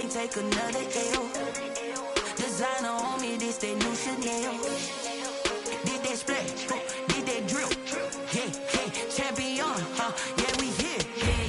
can't take another L. Designer on me, this that new Chanel. Did that splash, did that drill. Yeah, champion, yeah, we here.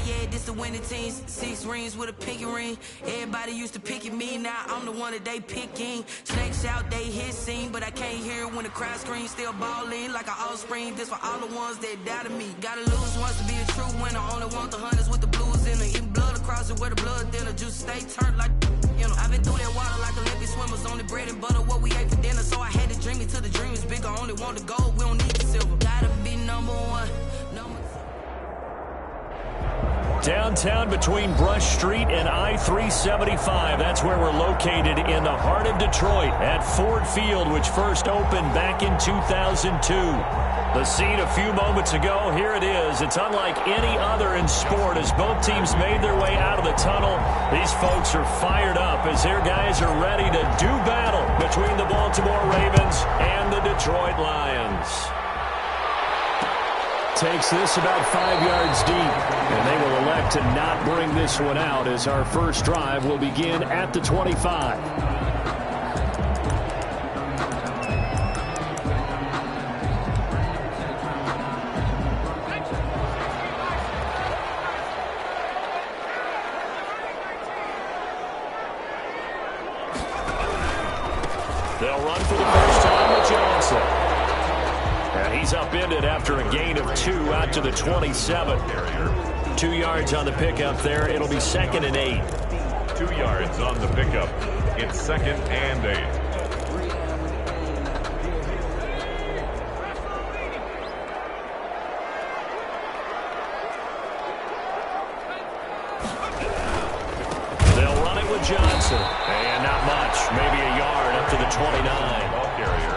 Yeah, this the winning team. 6 rings with a pinky ring. Everybody used to pick at me, now I'm the one that they picking. Snakes out, they hit scene, but I can't hear it when the crowd screams. Still balling like an offspring. This for all the ones that doubted me. Gotta lose once to be a true winner. Only want the hunters with the blues in it. Eating blood across it where the blood thinner. Juice stay turned like, you know. I've been through that water like Olympic swimmers. Only bread and butter, what we ate for dinner. So I had to dream it till the dream is bigger. Only want the gold, we don't need the silver. Gotta be number one, number two. Downtown between Brush Street and I-375. That's where we're located in the heart of Detroit at Ford Field, which first opened back in 2002. The scene a few moments ago, here it is. It's unlike any other in sport as both teams made their way out of the tunnel. These folks are fired up as their guys are ready to do battle between the Baltimore Ravens and the Detroit Lions. Takes this about 5 yards deep, and they will elect to not bring this one out as our first drive will begin at the 25. They'll run for the first time with Johnson. And he's upended after a gain of 2 out to the 27. 2 yards on the pickup there. It'll be 2nd and 8. 2 yards on the pickup. It's 2nd and 8. They'll run it with Johnson. And not much. Maybe a yard up to the 29. Ball carrier.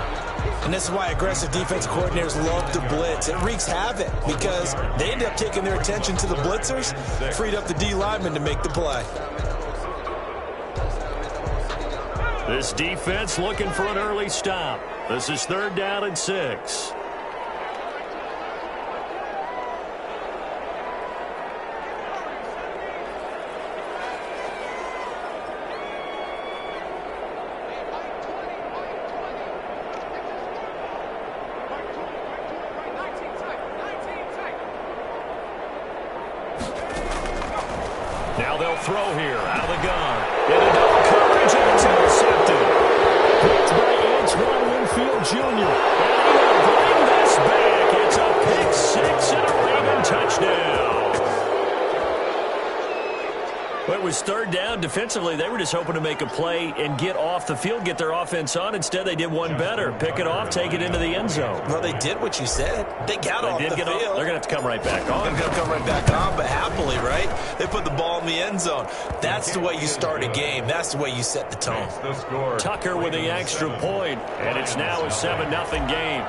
And this is why aggressive defense coordinators love to blitz. It wreaks havoc because they end up taking their attention to the blitzers, freed up the D lineman to make the play. This defense looking for an early stop. This is 3rd down and 6. Now they'll throw here out of the gun. Into double coverage, and it's intercepted. Picked by Antoine Winfield Jr. And he will bring this back. It's a pick 6 and a Raven touchdown. Well, it was 3rd down. Defensively, they were just hoping to make a play and get off the field, get their offense on. Instead, they did one better. Pick it off, take it into the end zone. Well, they did what you said. They got off the field. They're going to have to come right back on. They're going to come right back on, but happily, right? They put the ball in the end zone. That's the way you start a game. That's the way you set the tone. The score. Tucker with the extra point, and it's now a 7-0 game.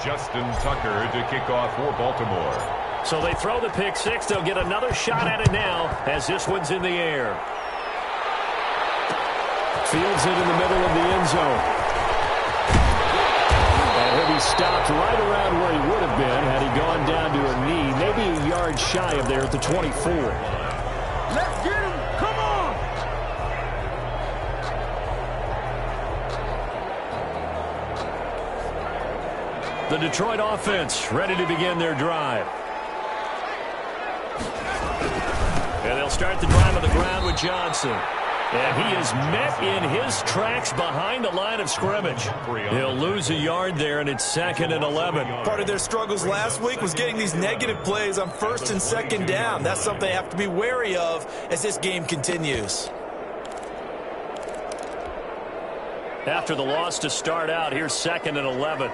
Justin Tucker to kick off for Baltimore. So they throw the pick 6. They'll get another shot at it now as this one's in the air. Fields it in the middle of the end zone. And he'll be stopped right around where he would have been had he gone down to a knee, maybe a yard shy of there at the 24. Let's get him. Come on. The Detroit offense ready to begin their drive. And they'll start the drive on the ground with Johnson. And he is met in his tracks behind the line of scrimmage. He'll lose a yard there, and it's 2nd and 11. Part of their struggles last week was getting these negative plays on 1st and 2nd down. That's something they have to be wary of as this game continues. After the loss to start out, here's 2nd and 11.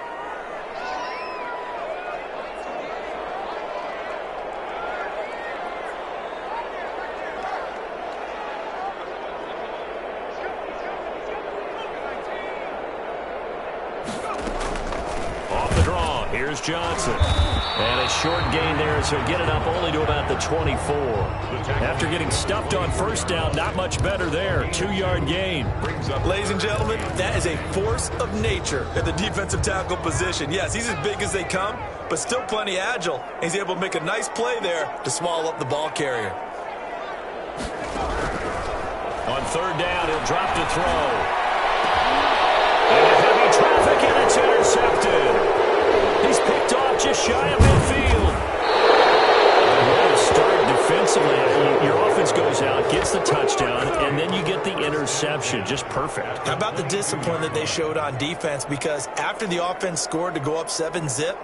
Here's Johnson. And a short gain there as he'll get it up only to about the 24. After getting stuffed on 1st down, not much better there. 2-yard gain. Ladies and gentlemen, that is a force of nature at the defensive tackle position. Yes, he's as big as they come, but still plenty agile. He's able to make a nice play there to swallow up the ball carrier. On third down, he'll drop to throw. And heavy traffic, and it's intercepted. He's picked off just shy of midfield. What a start defensively. Your offense goes out, gets the touchdown, and then you get the interception. Just perfect. How about the discipline that they showed on defense? Because after the offense scored to go up 7-zip,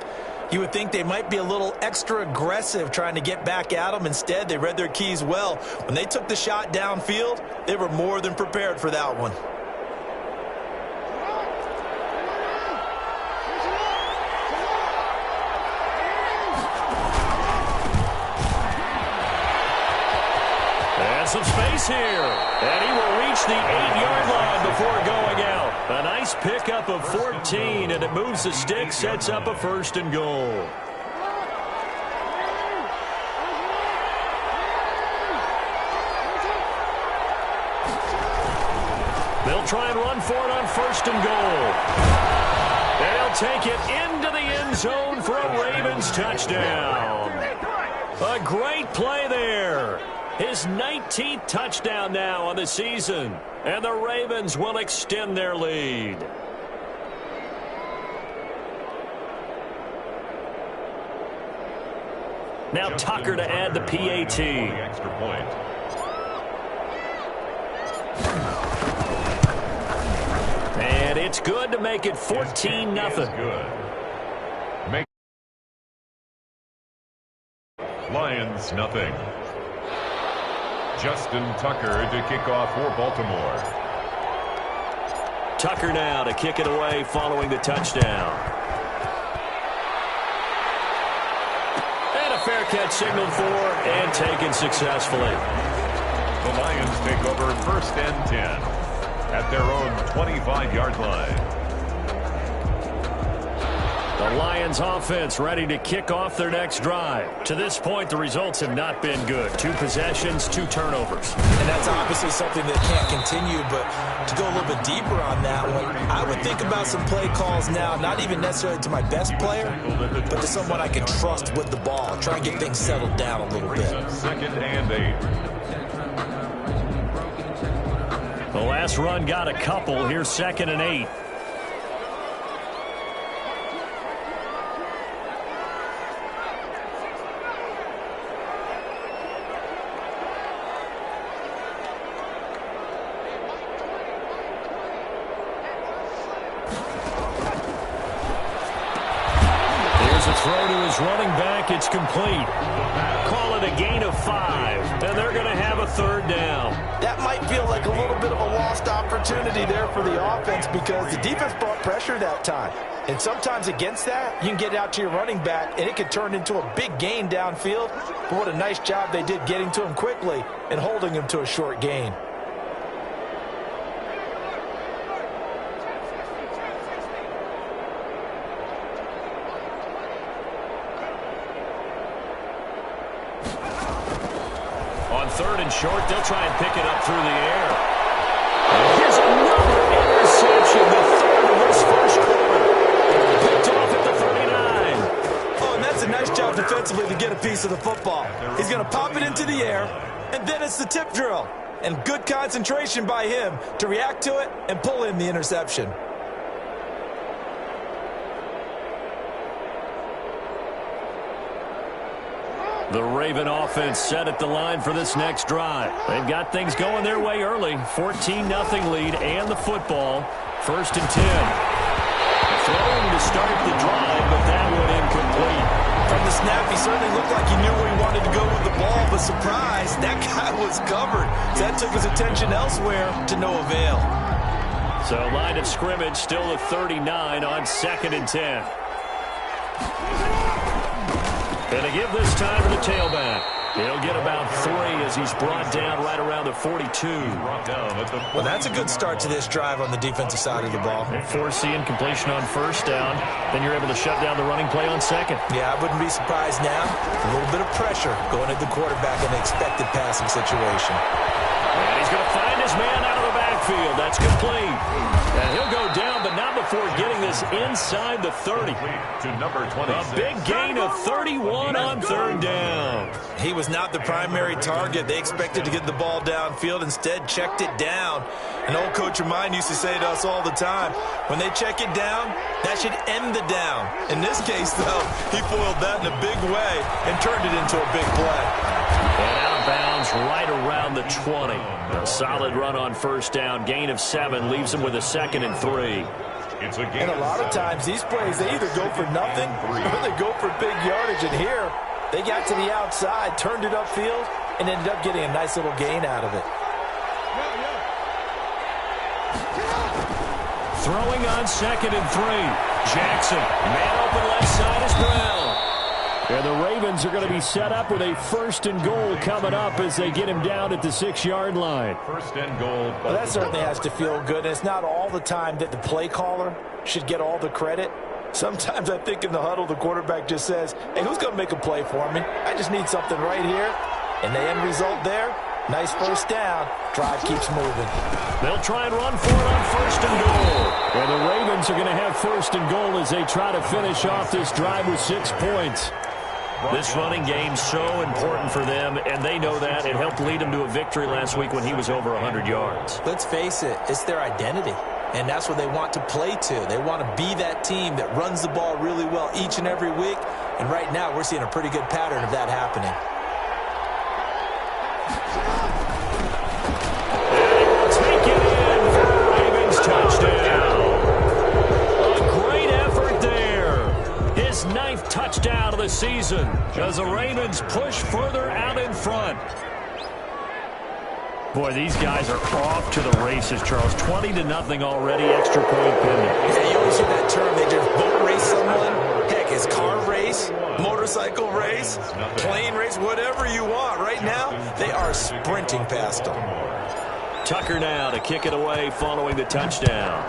you would think they might be a little extra aggressive trying to get back at them. Instead, they read their keys well. When they took the shot downfield, they were more than prepared for that one. And some space here. And he will reach the 8-yard line before going out. A nice pickup of 14, and it moves the stick, sets up a 1st and goal. They'll try and run for it on 1st and goal. They'll take it into the end zone for a Ravens touchdown. A great play there. His 19th touchdown now on the season. And the Ravens will extend their lead. Now Tucker to add the PAT. Extra point. And it's good to make it 14-0. Good. Make Lions nothing. Justin Tucker to kick off for Baltimore. Tucker now to kick it away following the touchdown. And a fair catch signaled for and taken successfully. The Lions take over 1st and 10 at their own 25-yard line. The Lions offense ready to kick off their next drive. To this point, the results have not been good. 2 possessions, 2 turnovers. And that's obviously something that can't continue, but to go a little bit deeper on that one, I would think about some play calls now, not even necessarily to my best player, but to someone I can trust with the ball. Try and get things settled down a little bit. 2nd and 8. The last run got a couple. Here's 2nd and 8. Throw to his running back. It's complete. Call it a gain of 5. And they're going to have a 3rd down. That might feel like a little bit of a lost opportunity there for the offense because the defense brought pressure that time. And sometimes against that, you can get out to your running back, and it can turn into a big gain downfield. But what a nice job they did getting to him quickly and holding him to a short gain. On 3rd and short, they'll try and pick it up through the air. Here's another interception, the 3rd of this 1st quarter. Picked off at the 39. Oh, and that's a nice job defensively to get a piece of the football. He's going to pop it into the air, and then it's the tip drill. And good concentration by him to react to it and pull in the interception. The Raven offense set at the line for this next drive. They've got things going their way early. 14-0 lead and the football. 1st and 10. Throwing to start the drive, but that one incomplete. From the snap, he certainly looked like he knew where he wanted to go with the ball, but surprise, that guy was covered. That took his attention elsewhere to no avail. So line of scrimmage still at 39 on 2nd and 10. And to give this time to the tailback. He'll get about 3 as he's brought down right around the 42. Well, that's a good start to this drive on the defensive side of the ball. Forcing completion on 1st down. Then you're able to shut down the running play on 2nd. Yeah, I wouldn't be surprised now. A little bit of pressure going at the quarterback in an expected passing situation. And he's going to find his man out of the backfield. That's complete. And he'll go down, but not before getting this is inside the 30. To number 26. A big gain of 31 on third down. He was not the primary target. They expected to get the ball downfield. Instead, checked it down. An old coach of mine used to say to us all the time, when they check it down, that should end the down. In this case, though, he foiled that in a big way and turned it into a big play. And outbounds right around the 20. A solid run on first down. Gain of 7 leaves him with a 2nd and 3. It's a gain. And a lot of times, these plays, they either go for nothing or they go for big yardage. And here, they got to the outside, turned it upfield, and ended up getting a nice little gain out of it. Throwing on 2nd and 3. Jackson, man open left side is Brown. And the Ravens are going to be set up with a 1st and goal coming up as they get him down at the 6-yard line. 1st and goal. Well, that certainly has to feel good. And it's not all the time that the play caller should get all the credit. Sometimes I think in the huddle, the quarterback just says, hey, who's going to make a play for me? I just need something right here. And the end result there, nice first down. Drive keeps moving. They'll try and run for it on 1st and goal. And the Ravens are going to have 1st and goal as they try to finish off this drive with 6 points. This running game's so important for them, and they know that. It helped lead them to a victory last week when he was over 100 yards. Let's face it, it's their identity. And that's what they want to play to. They want to be that team that runs the ball really well each and every week. And right now, we're seeing a pretty good pattern of that happening. Take it in for a Ravens touchdown. A great effort there. His 9th touchdown of the season as the Ravens push further out in front. Boy, these guys are off to the races, Charles. 20-0 already, extra point pending. Yeah, you always hear that term. They just boat race someone. Heck, it's car race, motorcycle race, plane race, whatever you want. Right now, they are sprinting past them. Tucker now to kick it away following the touchdown.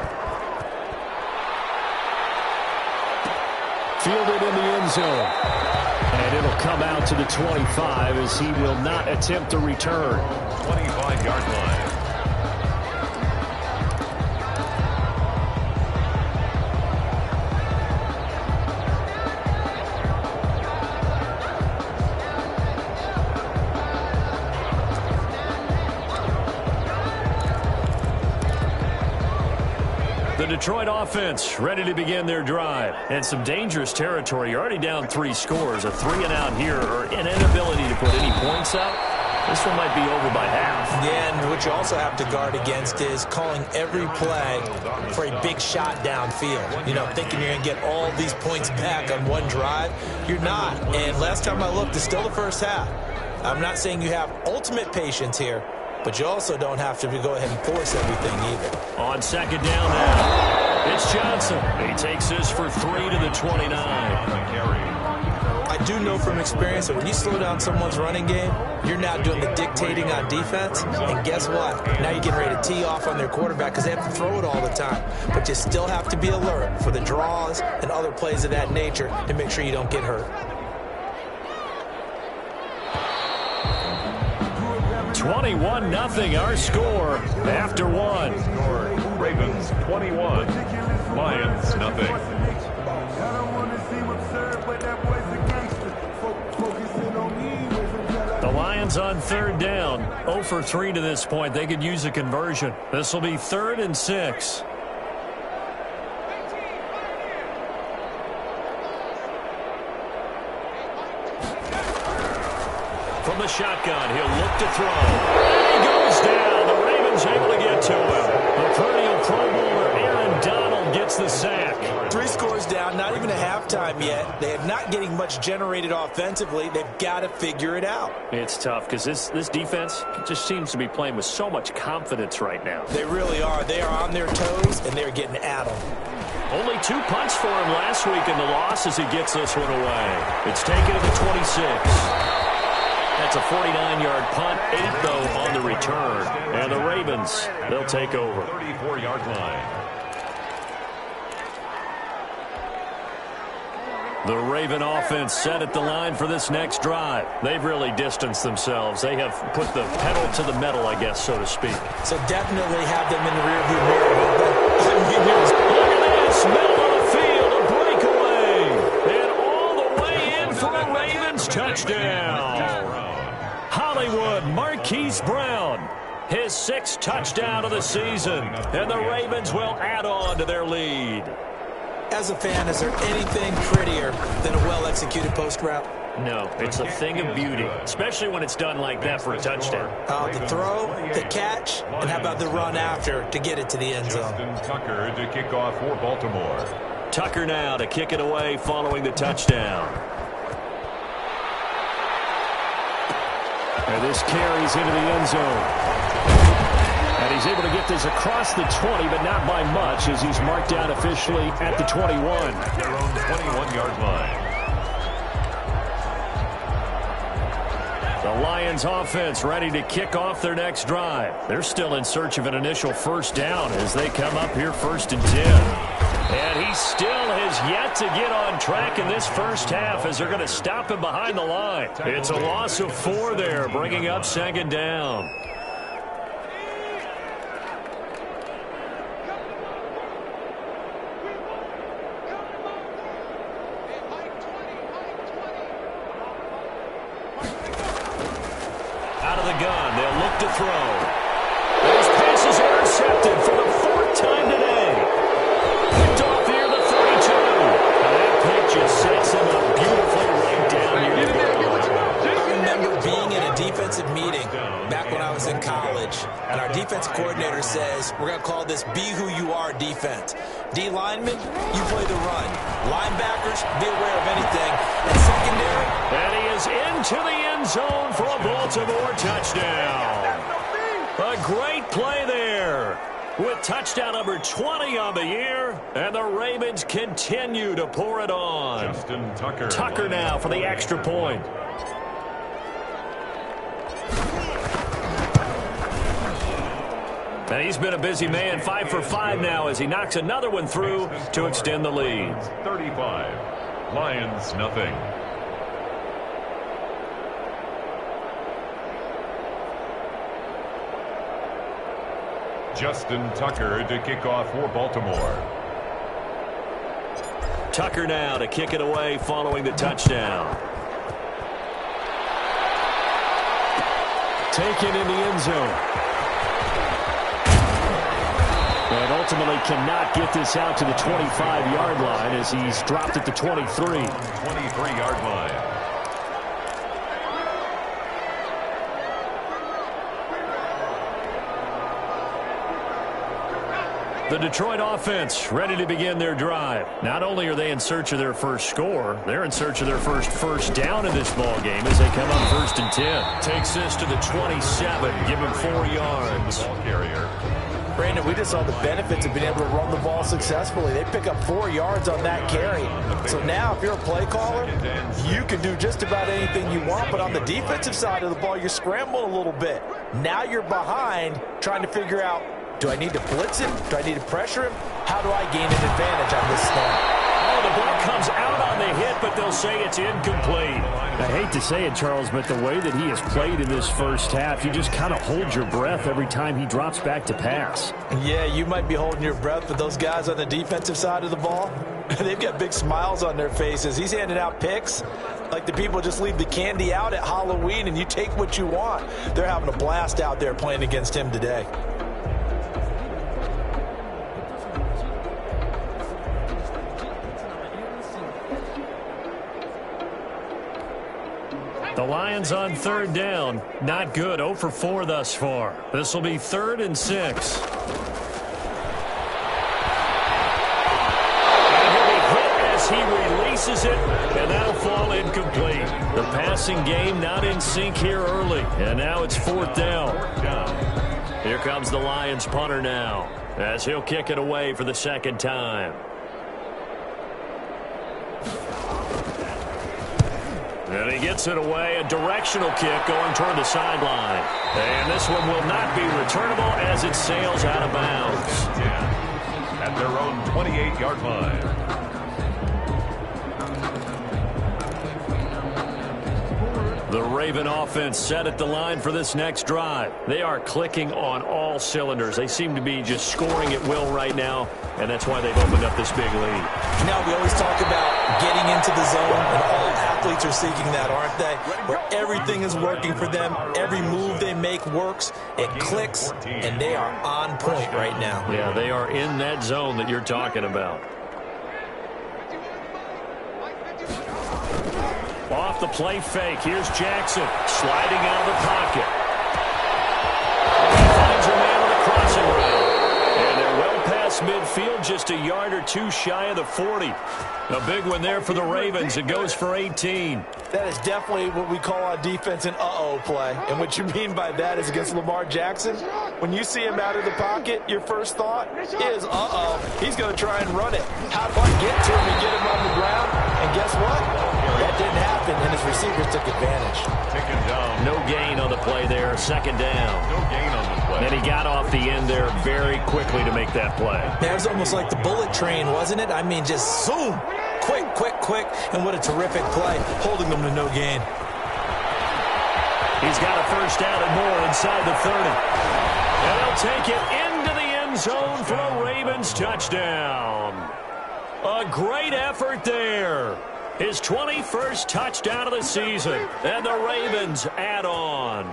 Fielded in the end zone. And it'll come out to the 25 as he will not attempt to return. 25-yard line. The Detroit offense ready to begin their drive. And some dangerous territory. You're already down 3 scores. A 3-and-out here or an inability to put any points up. This one might be over by half. Yeah, and what you also have to guard against is calling every play for a big shot downfield. You know, thinking you're going to get all these points back on one drive. You're not. And last time I looked, it's still the first half. I'm not saying you have ultimate patience here, but you also don't have to go ahead and force everything either. On 2nd down now, it's Johnson. He takes this for 3 to the 29. I do know from experience that when you slow down someone's running game, you're now doing the dictating on defense. And guess what? Now you're getting ready to tee off on their quarterback because they have to throw it all the time. But you still have to be alert for the draws and other plays of that nature to make sure you don't get hurt. 21-0 our score after 1. Ravens 21, Lions nothing. The Lions on 3rd down, 0 for 3 to this point. They could use a conversion. This will be 3rd and 6. From the shotgun, he'll look to throw. He goes down. The Ravens able to get to him. The perennial Pro Bowler Aaron Donald gets the sack. 3 scores down, not even a halftime yet. They are not getting much generated offensively. They've got to figure it out. It's tough because this defense just seems to be playing with so much confidence right now. They really are. They are on their toes, and they're getting at them. Only 2 punts for him last week in the loss as he gets this one away. It's taken to the 26. That's a 49-yard punt, 8, though, on the return. And the Ravens, they'll take over. 34-yard line. The Raven offense set at the line for this next drive. They've really distanced themselves. They have put the pedal to the metal, I guess, so to speak. So definitely have them in the rearview mirror. Look at this, middle of the touchdown. Hollywood Marquise Brown, his 6th touchdown of the season, and the Ravens will add on to their lead. As a fan, is there anything prettier than a well-executed post route? No, it's a thing of beauty, especially when it's done like that for a touchdown. The throw, the catch, and how about the run after to get it to the end zone? Justin Tucker to kick off for Baltimore. Tucker now to kick it away following the touchdown. And this carries into the end zone. And he's able to get this across the 20, but not by much, as he's marked down officially at the 21. Their own 21-yard line. The Lions offense ready to kick off their next drive. They're still in search of an initial first down as they come up here 1st and 10. And he still has yet to get on track in this first half as they're going to stop him behind the line. It's a loss of 4 there, bringing up 2nd down. Out of the gun, they'll look to throw. Those passes intercepted for the 4th time today. Picked off here, the 32. And that pick just sets him up beautifully right down here. I remember being in a defensive meeting back when I was in college, and our defensive coordinator says, we're going to call this Be Who You Are defense. D linemen, you play the run. Linebackers, be aware of anything. And secondary. And he is into the end zone for a Baltimore touchdown. A great play there with touchdown number 20 on the year, and the Ravens continue to pour it on. Justin Tucker. Tucker now for the extra point. And he's been a busy man, 5 for 5 now as he knocks another one through to extend the lead. 35. Lions nothing. Justin Tucker to kick off for Baltimore. Tucker now to kick it away following the touchdown. Taken in the end zone. And ultimately cannot get this out to the 25-yard line as he's dropped at the 23. 23-yard line. The Detroit offense ready to begin their drive. Not only are they in search of their first score, they're in search of their first down in this ball game as they come up 1st and 10. Takes this to the 27, give him 4 yards. Ball carrier. Brandon, we just saw the benefits of being able to run the ball successfully. They pick up 4 yards on that carry. So now if you're a play caller, you can do just about anything you want. But on the defensive side of the ball, you're scrambling a little bit. Now you're behind trying to figure out, do I need to blitz him? Do I need to pressure him? How do I gain an advantage on this snap? Oh, the ball comes out on the hit, but they'll say it's incomplete. I hate to say it, Charles, but the way that he has played in this first half, you just kind of hold your breath every time he drops back to pass. Yeah, you might be holding your breath, but those guys on the defensive side of the ball, they've got big smiles on their faces. He's handing out picks like the people just leave the candy out at Halloween and you take what you want. They're having a blast out there playing against him today. The Lions on 3rd down. Not good. 0 for 4 thus far. This will be 3rd and 6. And he'll be hit as he releases it, and that'll fall incomplete. The passing game not in sync here early, and now it's 4th down. Here comes the Lions punter now as he'll kick it away for the 2nd time. And he gets it away, a directional kick going toward the sideline. And this one will not be returnable as it sails out of bounds. At their own 28-yard line. The Raven offense set at the line for this next drive. They are clicking on all cylinders. They seem to be just scoring at will right now, and that's why they've opened up this big lead. Now, we always talk about getting into the zone, and all athletes are seeking that, aren't they? Where everything is working for them, every move they make works, it clicks, and they are on point right now. Yeah, they are in that zone that you're talking about. Off the play fake. Here's Jackson sliding out of the pocket. He finds a man on the crossing route. And they're well past midfield, just a yard or two shy of the 40. A big one there for the Ravens. It goes for 18. That is definitely what we call on defense an uh-oh play. And what you mean by that is against Lamar Jackson, when you see him out of the pocket, your first thought is, uh-oh, he's going to try and run it. How about get to him and get him on the ground? And guess what? That didn't happen, and his receivers took advantage. Taken down. No gain on the play there. Second down. No gain on the play. And he got off the end there very quickly to make that play. That was almost like the bullet train, wasn't it? I mean, just zoom. Quick, quick, quick. And what a terrific play, holding them to no gain. He's got a first down and more inside the 30. And they'll take it into the end zone for a Ravens touchdown. A great effort there. His 21st touchdown of the season. And the Ravens add on.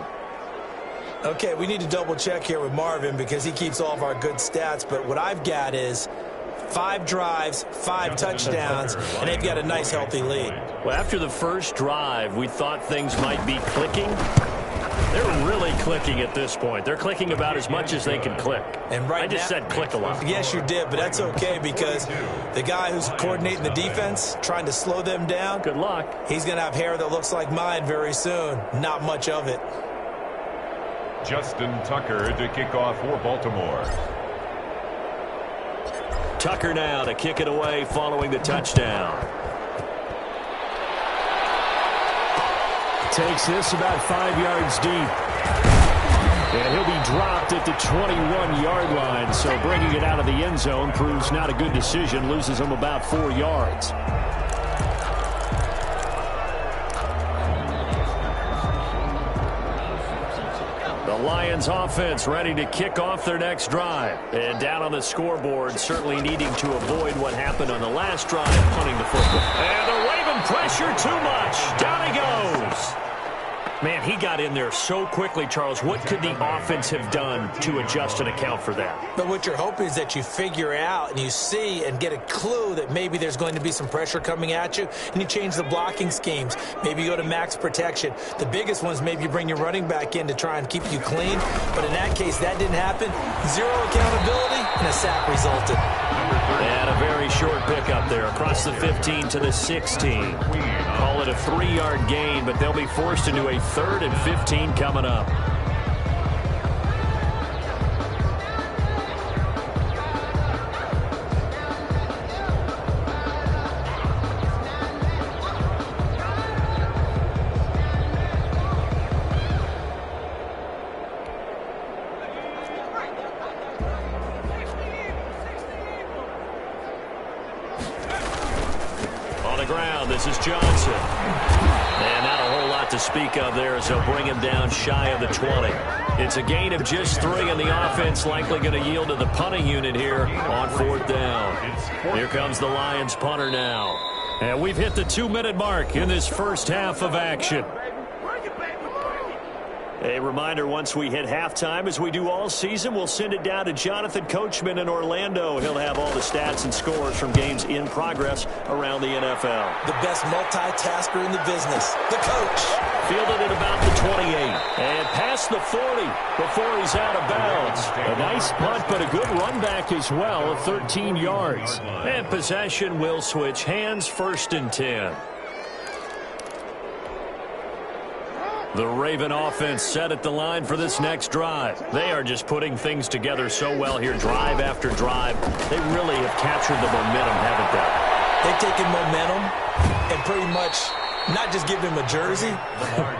Okay, we need to double check here with Marvin because he keeps all of our good stats. But what I've got is 5 drives, 5 touchdowns, and they've got a nice, healthy lead. Well, after the first drive, we thought things might be clicking. They're really clicking at this point. They're clicking about as much as they can click. And right I just said click a lot. Yes, you did, but that's okay because the guy who's coordinating the defense, trying to slow them down, Good luck. he's going to have hair that looks like mine very soon. Not much of it. Justin Tucker to kick off for Baltimore. Tucker now to kick it away following the touchdown. Takes this about 5 yards deep. And he'll be dropped at the 21-yard line. So bringing it out of the end zone proves not a good decision. Loses him about 4 yards. The Lions offense ready to kick off their next drive. And down on the scoreboard, certainly needing to avoid what happened on the last drive, punting the football. And the Raven pressure too much. Down he goes. Man, he got in there so quickly, Charles. What could the offense have done to adjust and account for that? But what you're hoping is that you figure out and you see and get a clue that maybe there's going to be some pressure coming at you, and you change the blocking schemes. Maybe you go to max protection. The biggest ones, maybe you bring your running back in to try and keep you clean. But in that case, that didn't happen. 0 accountability, and a sack resulted. And a very short pickup there across the 15 to the 16. Call it a 3-yard gain, but they'll be forced into a 3rd and 15 coming up. This is Johnson. And not a whole lot to speak of there as they'll bring him down shy of the 20. It's a gain of just 3, and the offense likely going to yield to the punting unit here on 4th down. Here comes the Lions punter now. And we've hit the 2-minute mark in this first half of action. A reminder, once we hit halftime, as we do all season, we'll send it down to Jonathan Coachman in Orlando. He'll have all the stats and scores from games in progress around the NFL. The best multitasker in the business, the coach. Fielded at about the 28 and past the 40 before he's out of bounds. A nice punt, but a good run back as well of 13 yards. And possession will switch hands, 1st and 10. The Raven offense set at the line for this next drive. They are just putting things together so well here, drive after drive. They really have captured the momentum, haven't they? They've taken momentum and pretty much not just give him a jersey,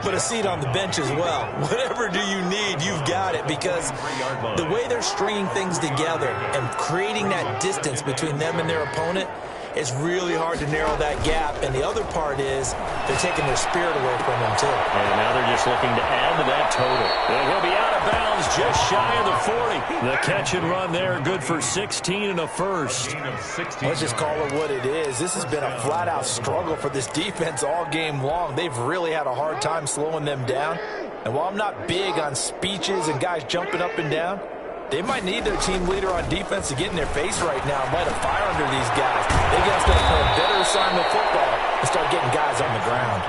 but a seat on the bench as well. Whatever do you need, you've got it, because the way they're stringing things together and creating that distance between them and their opponent, It's really hard to narrow that gap, and the other part is they're taking their spirit away from them, too. And now they're just looking to add to that total. And he'll be out of bounds just shy of the 40. The catch and run there, good for 16 and a first. Let's just call it what it is. This has been a flat-out struggle for this defense all game long. They've really had a hard time slowing them down. And while I'm not big on speeches and guys jumping up and down, they might need their team leader on defense to get in their face right now and light a fire under these guys. They got to start playing better assignment football and start getting guys on the ground.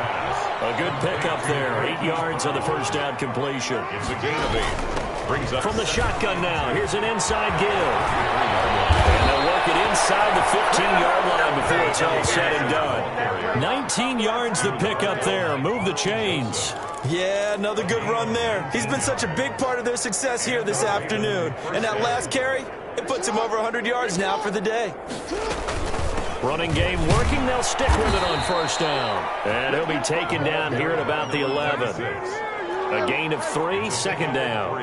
A good pickup there. 8 yards on the first down completion. It's a gain of 8. Brings up from the shotgun now. Here's an inside give. And they'll work it inside the 15-yard line before it's all said and done. 19 yards the pickup there. Move the chains. Yeah, another good run there. He's been such a big part of their success here this afternoon. And that last carry, it puts him over 100 yards now for the day. Running game working. They'll stick with it on first down. And he'll be taken down here at about the 11. A gain of 3, second down.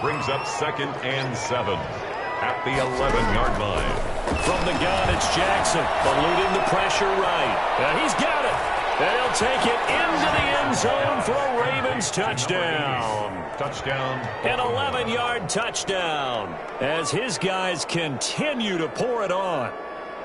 Brings up 2nd and 7 at the 11-yard line. From the gun, it's Jackson, eluding the pressure right. And he's got it. They'll take it into the end zone for a Ravens touchdown. Touchdown. An 11-yard touchdown as his guys continue to pour it on.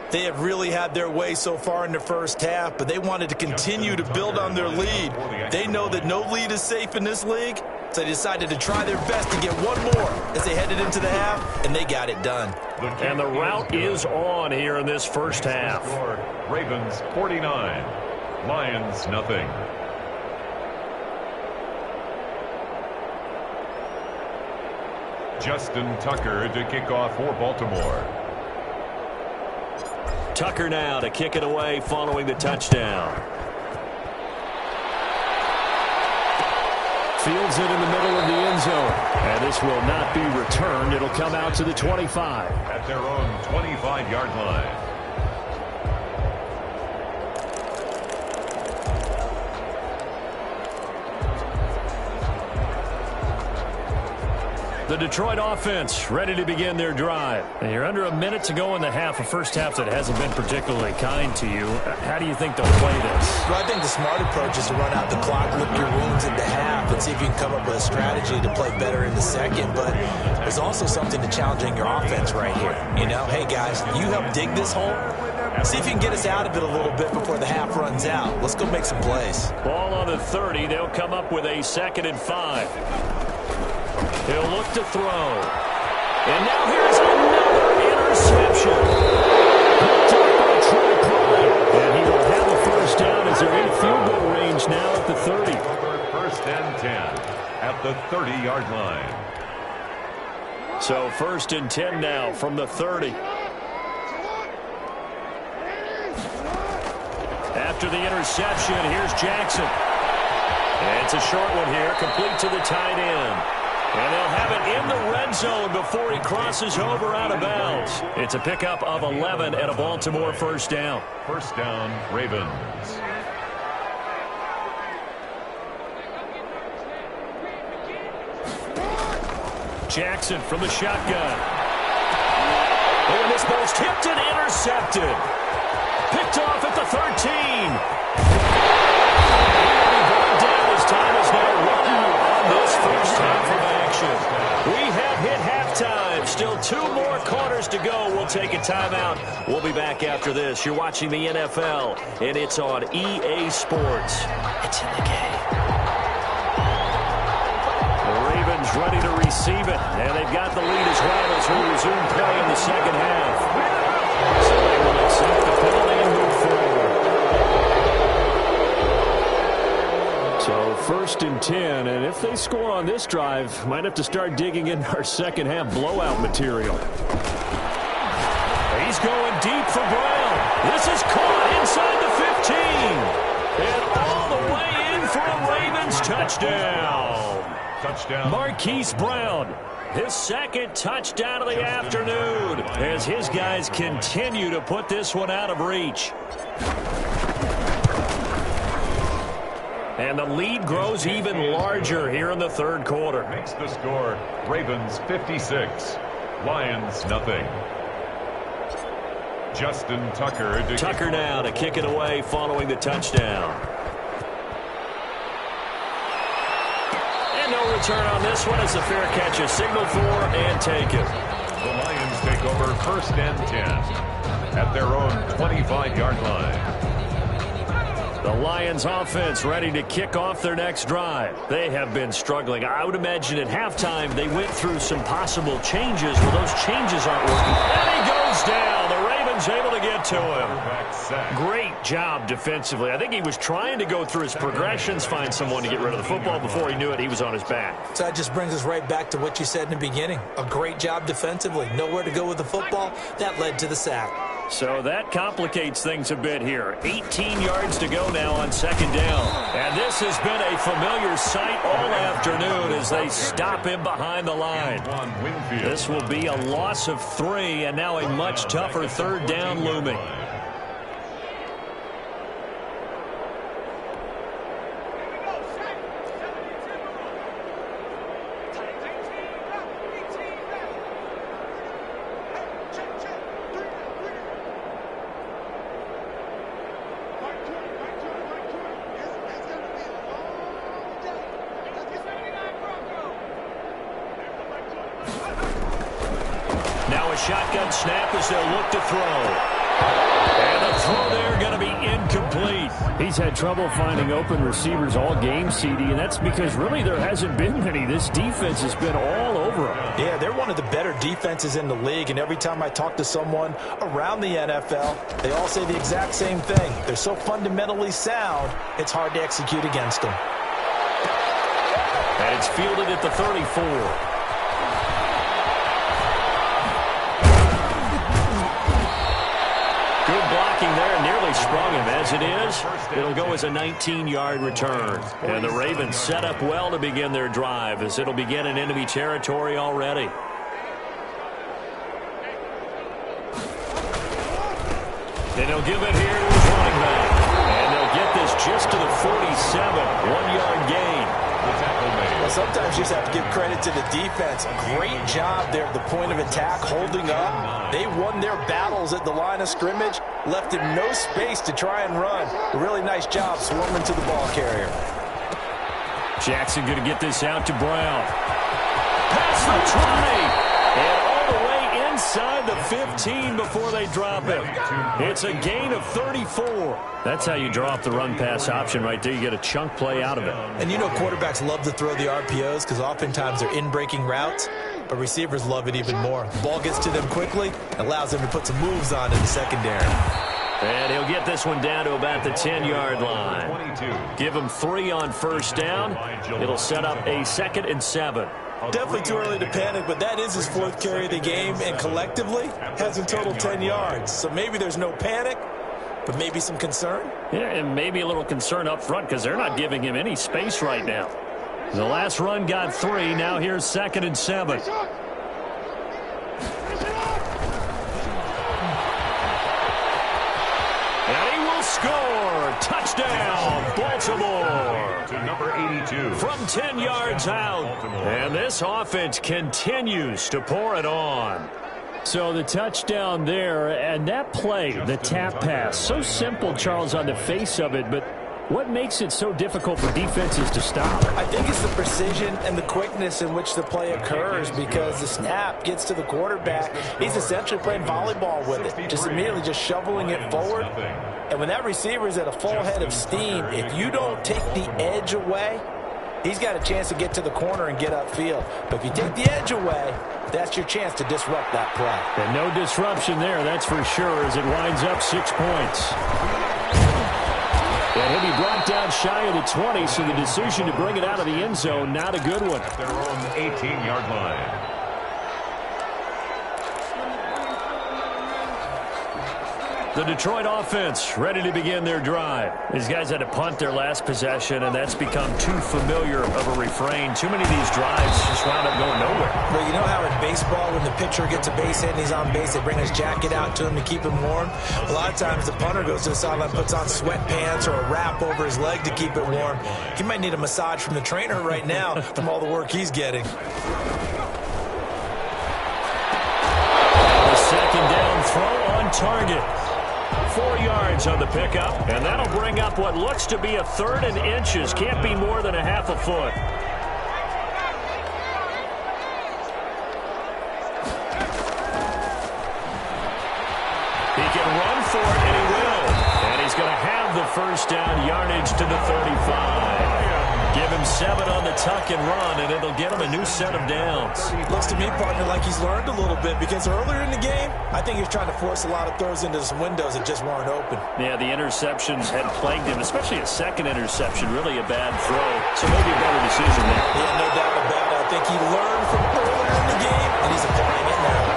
They have really had their way so far in the first half, but they wanted to continue to build on their lead. They know that no lead is safe in this league, so they decided to try their best to get one more as they headed into the half, and they got it done. And the route is on here in this first half. Ravens 49. Lions nothing. Justin Tucker to kick off for Baltimore. Tucker now to kick it away following the touchdown. Fields it in the middle of the end zone. And this will not be returned. It'll come out to the 25. At their own 25-yard line. The Detroit offense ready to begin their drive. And you're under a minute to go in the half, a first half that hasn't been particularly kind to you. How do you think they'll play this? Well, I think the smart approach is to run out the clock, lick your wounds in the half, and see if you can come up with a strategy to play better in the second. But there's also something to challenging your offense right here. You know, hey, guys, you help dig this hole. See if you can get us out of it a little bit before the half runs out. Let's go make some plays. Ball on the 30. They'll come up with a 2nd and 5. He'll look to throw. And now here's another interception. Picked up by Troy Prime. And he will have a first down as they're in field goal range now at the 30. 1st and 10 at the 30-yard line. So 1st and 10 now from the 30. After the interception, here's Jackson. And it's a short one here, complete to the tight end. And they'll have it in the red zone before he crosses over out of bounds. It's a pickup of 11 and a Baltimore first down. First down, Ravens. Jackson from the shotgun. And this ball's tipped and intercepted. Picked off at the 13. He will be brought down as time is now running on this first half of action. We have hit halftime. Still 2 more quarters to go. We'll take a timeout. We'll be back after this. You're watching the NFL, and it's on EA Sports. It's in the game. The Ravens ready to receive it, and they've got the lead as well as we resume play in the second half. So they will accept the penalty and move forward. So 1st and 10, and if they score on this drive, might have to start digging in our second half blowout material. He's going deep for Brown. This is caught inside the 15. And all the way in for a Ravens touchdown. Touchdown. Marquise Brown, his 2nd touchdown of the afternoon as his guys continue to put this one out of reach. And the lead grows even larger here in the 3rd quarter. Makes the score Ravens 56, Lions nothing. Justin Tucker. Tucker now to kick it away following the touchdown. And no return on this one as the fair catch is signaled for and taken. The Lions take over 1st and 10 at their own 25-yard line. The Lions offense ready to kick off their next drive. They have been struggling. I would imagine at halftime they went through some possible changes. Well, those changes aren't working. And he goes down. The Ravens able to get to him. Great job defensively. I think he was trying to go through his progressions, find someone to get rid of the football. Before he knew it, he was on his back. So that just brings us right back to what you said in the beginning. A great job defensively. Nowhere to go with the football. That led to the sack. So that complicates things a bit here. 18 yards to go now on 2nd down. And this has been a familiar sight all afternoon as they stop him behind the line. This will be a loss of 3 and now a much tougher 3rd down looming. Now a shotgun snap as they'll look to throw. And the throw there going to be incomplete. He's had trouble finding open receivers all game, CD, and that's because really there hasn't been many. This defense has been all over him. Yeah, they're one of the better defenses in the league, and every time I talk to someone around the NFL, they all say the exact same thing. They're so fundamentally sound, it's hard to execute against them. And it's fielded at the 34. Good blocking there, nearly sprung him. As it is, it'll go as a 19-yard return. And the Ravens set up well to begin their drive as it'll begin in enemy territory already. And they'll give it here to his running back. And they'll get this just to the 47, 1-yard gain. Well, sometimes you just have to give credit to the defense. Great job there at the point of attack, holding up. They won their battles at the line of scrimmage, left him no space to try and run. A really nice job swarming to the ball carrier. Jackson going to get this out to Brown. Pass for 20. And all the way inside the 15 before they drop him. It's a gain of 34. That's how you draw up the run-pass option right there. You get a chunk play out of it. And you know quarterbacks love to throw the RPOs because oftentimes they're in-breaking routes, but receivers love it even more. The ball gets to them quickly, allows them to put some moves on in the secondary. And he'll get this one down to about the 10-yard line. Give him 3 on 1st down. It'll set up a 2nd and 7. Definitely too early to panic, but that is his 4th carry of the game, and collectively has in total 10 yards. So maybe there's no panic, but maybe some concern. Yeah, and maybe a little concern up front because they're not giving him any space right now. The last run got 3. Now here's 2nd and 7. And he will score. Touchdown, Baltimore. To number 82. From 10 yards out. And this offense continues to pour it on. So the touchdown there, and that play, the tap pass, so simple, Charles, on the face of it, but what makes it so difficult for defenses to stop? I think it's the precision and the quickness in which the play occurs because the snap gets to the quarterback. He's essentially playing volleyball with it, just immediately just shoveling it forward. And when that receiver is at a full head of steam, if you don't take the edge away, he's got a chance to get to the corner and get upfield. But if you take the edge away, that's your chance to disrupt that play. And no disruption there, that's for sure, as it winds up 6 points. And he'll be brought down shy of the 20, so the decision to bring it out of the end zone, not a good one. At their own 18-yard line. The Detroit offense ready to begin their drive. These guys had to punt their last possession, and that's become too familiar of a refrain. Too many of these drives just wound up going nowhere. Well, you know how in baseball, when the pitcher gets a base hit and he's on base, they bring his jacket out to him to keep him warm? A lot of times the punter goes to the sideline, puts on sweatpants or a wrap over his leg to keep it warm. He might need a massage from the trainer right now from all the work he's getting. The second down throw on target. 4 yards on the pickup, and that'll bring up what looks to be a 3rd and inches. Can't be more than a half a foot. He can run for it, and he will. And he's going to have the first down, yardage to the 35. Give him 7 on the tuck and run, and it'll get him a new set of downs. Looks to me, partner, like he's learned a little bit, because earlier in the game, I think he was trying to force a lot of throws into some windows that just weren't open. Yeah, the interceptions had plagued him, especially a second interception, really a bad throw. So maybe a better decision there. Yeah, no doubt about it. I think he learned from earlier in the game, and he's applying it now.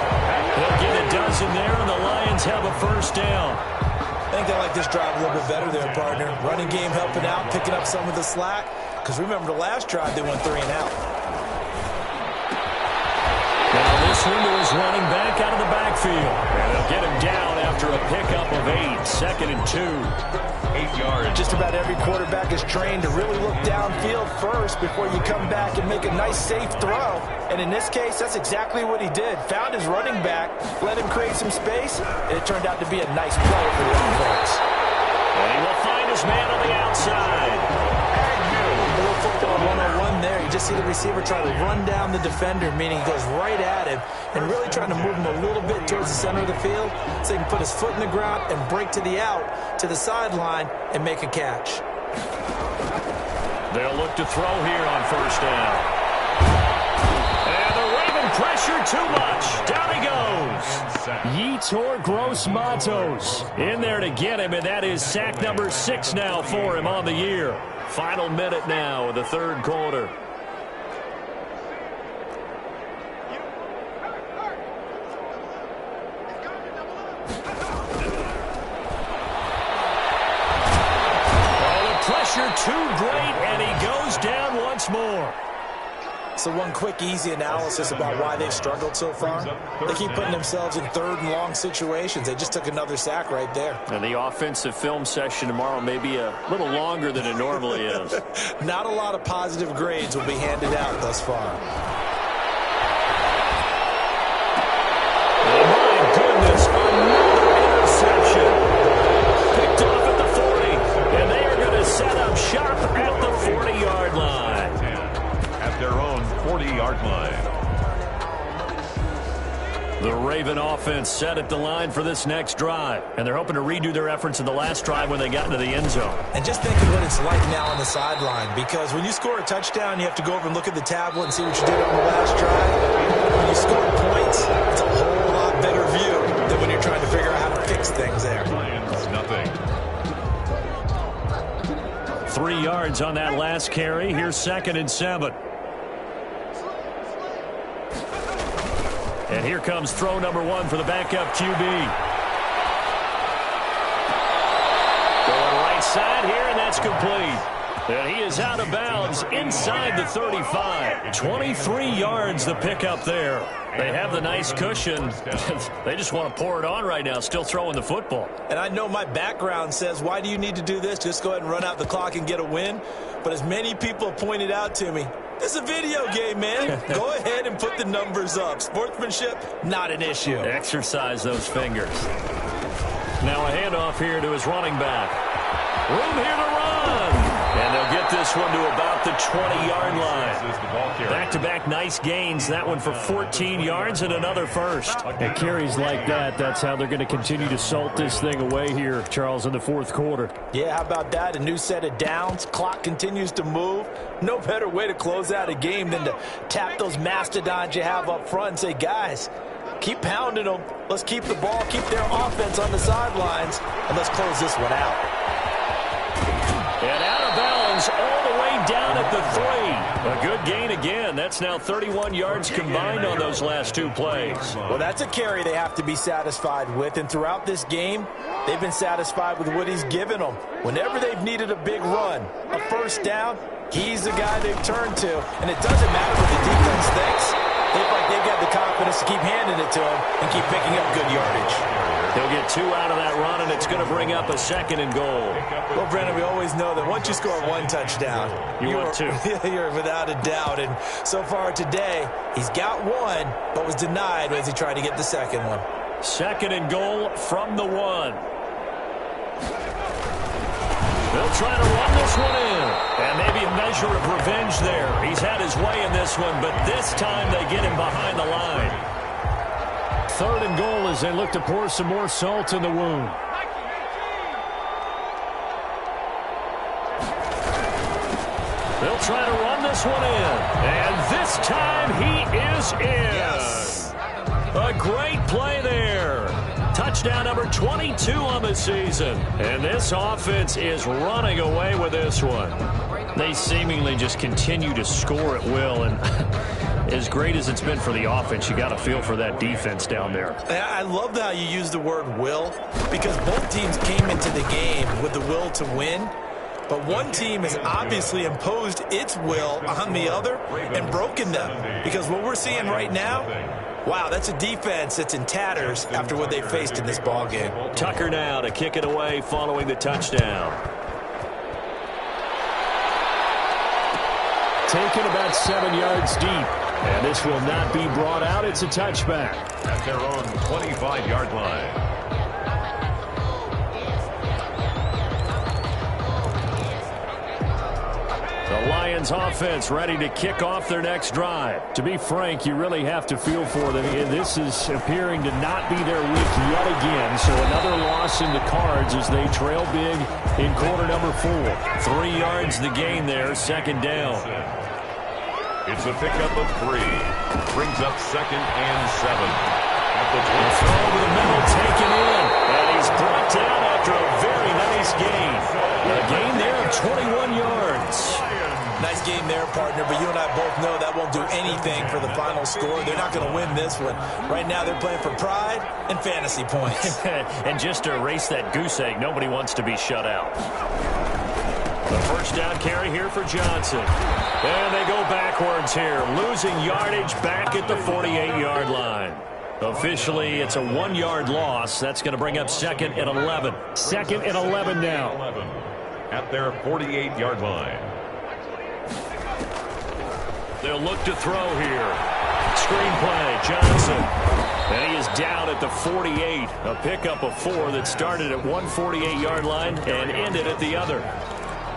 He'll get a dozen there, and the Lions have a first down. I think they like this drive a little bit better there, partner. Running game helping out, picking up some of the slack. Because remember, the last drive, they went 3 and out. Now this one to his running back out of the backfield. And they'll get him down after a pickup of 8. 2nd and 2. 8 yards. Just about every quarterback is trained to really look downfield first before you come back and make a nice, safe throw. And in this case, that's exactly what he did. Found his running back, let him create some space, and it turned out to be a nice play for the offense. And he will find his man on the outside. A little football 101 there. You just see the receiver try to run down the defender, meaning he goes right at him and really trying to move him a little bit towards the center of the field so he can put his foot in the ground and break to the out, to the sideline, and make a catch. They'll look to throw here on first down. And the Raven pressure too much. Down he goes. Yetur Gross-Matos in there to get him, and that is sack number 6 now for him on the year. Final minute now of the 3rd quarter. Pressure too great, and he goes down once more. So one quick, easy analysis about why they've struggled so far. They keep putting themselves in 3rd and long situations. They just took another sack right there. And the offensive film session tomorrow may be a little longer than it normally is. Not a lot of positive grades will be handed out thus far. Oh, my goodness, another interception. Picked off at the 40, and they are going to set up shop at the 40-yard line. At their own 40-yard line. The Raven offense set at the line for this next drive, and they're hoping to redo their efforts in the last drive when they got into the end zone. And just think of what it's like now on the sideline, because when you score a touchdown, you have to go over and look at the tablet and see what you did on the last drive. When you score points, it's a whole lot better view than when you're trying to figure out how to fix things there. Lions, nothing. 3 yards on that last carry. Here's 2nd and 7. And here comes throw number 1 for the backup QB. Going right side here, and that's complete. And he is out of bounds inside the 35. 23 yards the pickup there. They have the nice cushion. They just want to pour it on right now, still throwing the football. And I know my background says, why do you need to do this? Just go ahead and run out the clock and get a win. But as many people have pointed out to me, this is a video game, man. Go ahead and put the numbers up. Sportsmanship, not an issue. Exercise those fingers. Now a handoff here to his running back. Room here to run. And they'll get this one to about the 20-yard line. Back-to-back nice gains. That one for 14 yards and another first. And carries like that, that's how they're going to continue to salt this thing away here, Charles, in the 4th quarter. Yeah, how about that? A new set of downs. Clock continues to move. No better way to close out a game than to tap those mastodons you have up front and say, guys, keep pounding them. Let's keep the ball, keep their offense on the sidelines, and let's close this one out. And out of bounds all the way down at the 3. A good gain again. That's now 31 yards combined on those last 2 plays. Well, that's a carry they have to be satisfied with. And throughout this game, they've been satisfied with what he's given them. Whenever they've needed a big run, a first down, he's the guy they've turned to. And it doesn't matter what the defense thinks. They look like they've got the confidence to keep handing it to him and keep picking up good yardage. He'll get 2 out of that run, and it's going to bring up a 2nd and goal. Well, Brennan, we always know that once you score 1 touchdown, you want 2. You're without a doubt. And so far today, he's got 1, but was denied as he tried to get the 2nd one. Second and goal from the 1. They'll try to run this one in. And maybe a measure of revenge there. He's had his way in this one, but this time they get him behind the line. Third and goal as they look to pour some more salt in the wound. They'll try to run this one in. And this time he is in. Yes. A great play there. Touchdown number 22 on the season. And this offense is running away with this one. They seemingly just continue to score at will. And as great as it's been for the offense, you got to feel for that defense down there. I love how you use the word will, because both teams came into the game with the will to win. But one team has obviously imposed its will on the other and broken them. Because what we're seeing right now, wow, that's a defense that's in tatters after what they faced in this ballgame. Tucker now to kick it away following the touchdown. Taken about 7 yards deep. And this will not be brought out. It's a touchback. At their own 25-yard line. The Lions offense ready to kick off their next drive. To be frank, you really have to feel for them. This is appearing to not be their week yet again. So another loss in the cards as they trail big in quarter number 4. 3 yards the gain there, second down. It's a pickup of 3. Brings up 2nd and 7. At the throw over the middle, taken in. And he's brought down after a very nice gain. A gain there of 21 yards. Nice game there, partner, but you and I both know that won't do anything for the final score. They're not going to win this one. Right now they're playing for pride and fantasy points. And just to erase that goose egg, nobody wants to be shut out. The first down carry here for Johnson. And they go backwards here, losing yardage back at the 48-yard line. Officially, it's a 1-yard loss. That's going to bring up 2nd and 11. 2nd and 11 now. 11 at their 48-yard line. They'll look to throw here. Screenplay, Johnson. And he is down at the 48. A pickup of 4 that started at one 48-yard line and ended at the other.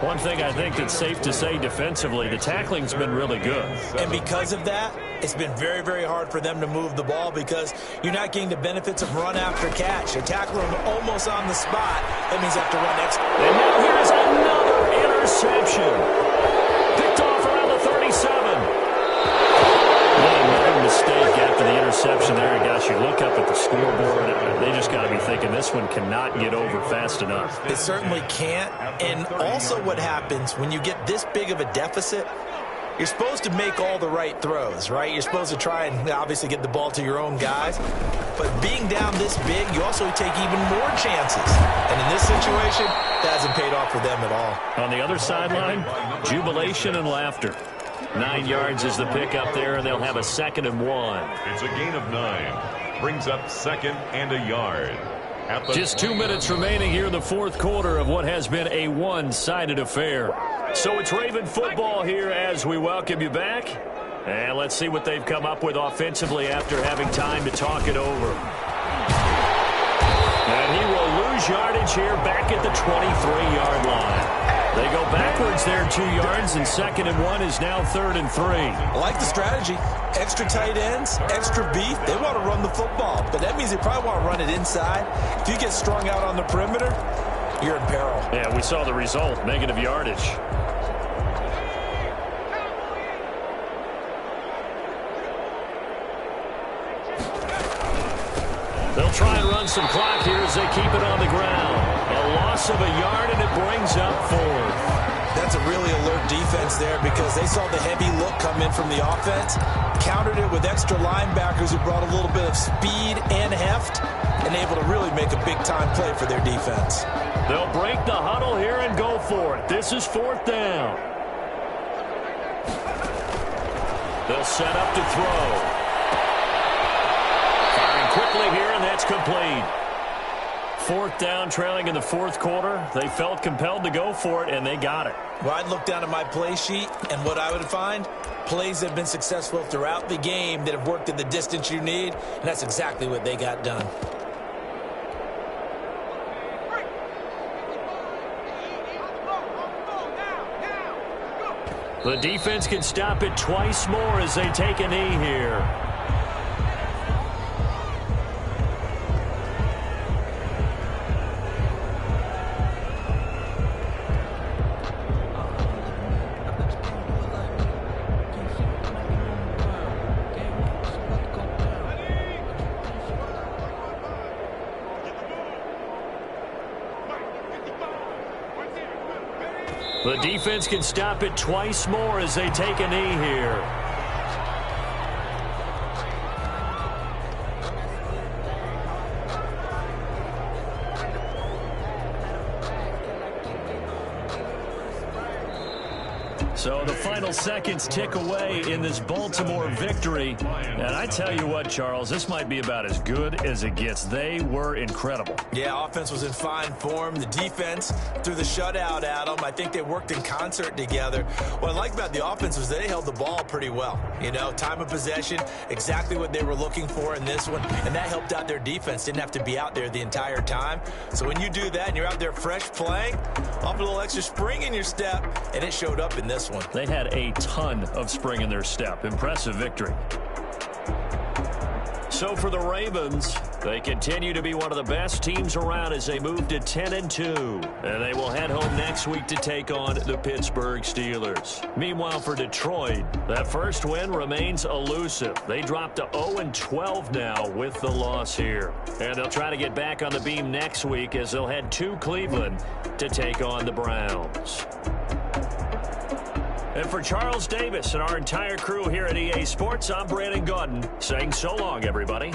One thing I think that's safe to say defensively, the tackling's been really good. And because of that, it's been very, very hard for them to move the ball because you're not getting the benefits of run after catch. You're tackling them almost on the spot. That means you have to run extra. And now here's another interception. Picked off around the 37. Another mistake after the interception there. Gosh, you look up at the scoreboard. They just got to be thinking this one cannot get over fast enough. It certainly can't. And also what happens when you get this big of a deficit, you're supposed to make all the right throws, right? You're supposed to try and obviously get the ball to your own guys. But being down this big, you also take even more chances. And in this situation, that hasn't paid off for them at all. On the other sideline, jubilation and laughter. 9 yards is the pickup there, and they'll have a 2nd and 1. It's a gain of 9. Brings up 2nd and a yard. Just 2 minutes remaining here in the fourth quarter of what has been a one-sided affair. So it's Raven football here as we welcome you back. And let's see what they've come up with offensively after having time to talk it over. And he will lose yardage here back at the 23-yard line. They go backwards there 2 yards, and 2nd and 1 is now 3rd and 3. I like the strategy. Extra tight ends, extra beef. They want to run the football, but that means they probably want to run it inside. If you get strung out on the perimeter, you're in peril. Yeah, we saw the result, negative yardage. They'll try and run some clock here as they keep it on the ground. A loss of a yard, and it brings up 4th. That's a really alert defense there because they saw the heavy look come in from the offense, countered it with extra linebackers who brought a little bit of speed and heft, and able to really make a big-time play for their defense. They'll break the huddle here and go for it. This is 4th down. They'll set up to throw. Quickly here, and that's complete. 4th down, trailing in the fourth quarter. They felt compelled to go for it, and they got it. Well, I'd look down at my play sheet, and what I would find, Plays have been successful throughout the game that have worked at the distance you need, and that's exactly what they got done. The defense can stop it twice more as they take a knee here. The defense can stop it twice more as they take a knee here. So the final seconds tick away in this Baltimore victory. And I tell you what, Charles, this might be about as good as it gets. They were incredible. Yeah, offense was in fine form. The defense threw the shutout at them. I think they worked in concert together. What I like about the offense was they held the ball pretty well. You know, time of possession, exactly what they were looking for in this one. And that helped out their defense. Didn't have to be out there the entire time. So when you do that and you're out there fresh playing, off a little extra spring in your step, and it showed up in this one. They had a ton of spring in their step. Impressive victory. So for the Ravens, they continue to be one of the best teams around as they move to 10-2. And they will head home next week to take on the Pittsburgh Steelers. Meanwhile, for Detroit, that first win remains elusive. They dropped to 0-12 now with the loss here. And they'll try to get back on the beam next week as they'll head to Cleveland to take on the Browns. And for Charles Davis and our entire crew here at EA Sports, I'm Brandon Gaudin saying so long, everybody.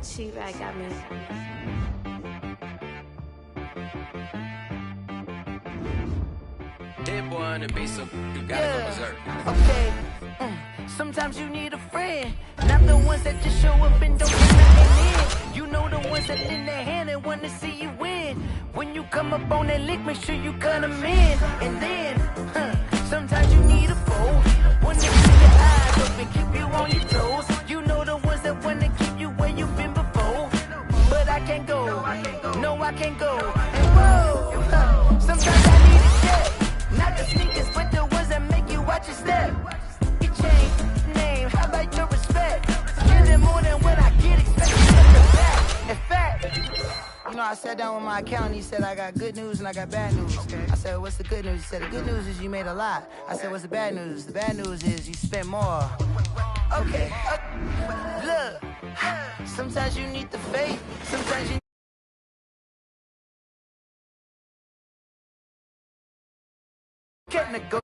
She right got me. Dead boy on the beat, so you gotta go berserk. Okay. Sometimes you need a friend, not the ones that just show up and don't get nothing in. You know the ones that lend their hand and want to see you win. When you come up on that lick, make sure you cut them in. And then, sometimes you need a foe, one that keep your eyes open, keep you on your toes. You know the ones that want to keep you where you've been before. But I can't go, no I can't go. And whoa, sometimes I need a check, not the sneakers, but the ones that make you watch your step. Change name, how about your respect? Give them more than what I get expected from the back. In fact, you know, I sat down with my accountant. He said I got good news and I got bad news. I said, what's the good news? He said, the good news is you made a lot. I said, what's the bad news? The bad news is you spent more. Okay, look, sometimes you need the faith, sometimes you getting to go.